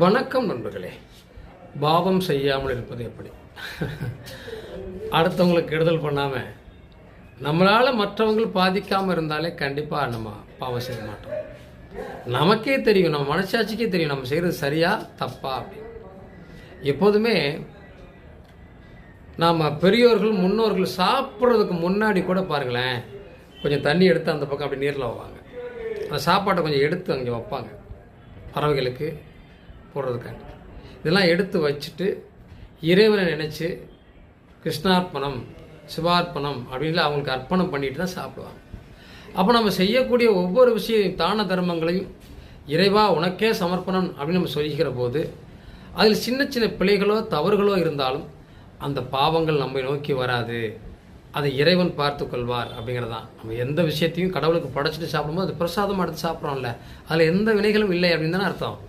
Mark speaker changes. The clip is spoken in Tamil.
Speaker 1: வணக்கம் நண்பர்களே. பாவம் செய்யாமல் இருப்பது எப்படி? அடுத்தவங்களுக்கு கெடுதல் பண்ணாமல் நம்மளால் மற்றவங்கள் பாதிக்காமல் இருந்தாலே கண்டிப்பாக நம்ம பாவம் செய்ய மாட்டோம். நமக்கே தெரியும், நம்ம மனசாட்சிக்கே தெரியும் நம்ம செய்கிறது சரியா தப்பா அப்படின்னு. எப்போதுமே நாம் பெரியோர்கள் முன்னோர்கள் சாப்பிட்றதுக்கு முன்னாடி கூட பாருங்களேன், கொஞ்சம் தண்ணி எடுத்து அந்த பக்கம் அப்படி நீரில் வைப்பாங்க. அந்த சாப்பாட்டை கொஞ்சம் எடுத்து அங்கே வைப்பாங்க பறவைகளுக்கு போடுறதுக்காண்டி. இதெல்லாம் எடுத்து வச்சுட்டு இறைவனை நினச்சி கிருஷ்ணார்ப்பணம் சிவார்ப்பணம் அப்படின்னு அவங்களுக்கு அர்ப்பணம் பண்ணிட்டு தான் சாப்பிடுவாங்க. அப்போ நம்ம செய்யக்கூடிய ஒவ்வொரு விஷயம் தான தர்மங்களையும் இறைவா உனக்கே சமர்ப்பணம் அப்படின்னு நம்ம சொல்லிக்கிற போது அதில் சின்ன சின்ன பிழைகளோ தவறுகளோ இருந்தாலும் அந்த பாவங்கள் நம்மை நோக்கி வராது, அதை இறைவன் பார்த்து கொள்வார் அப்படிங்கிறதான். நம்ம எந்த விஷயத்தையும் கடவுளுக்கு படைச்சிட்டு சாப்பிடும்போது அது பிரசாதமாக எடுத்து சாப்பிட்றோம்ல, அதில் எந்த வினைகளும் இல்லை அப்படின்னு தானே அர்த்தம்.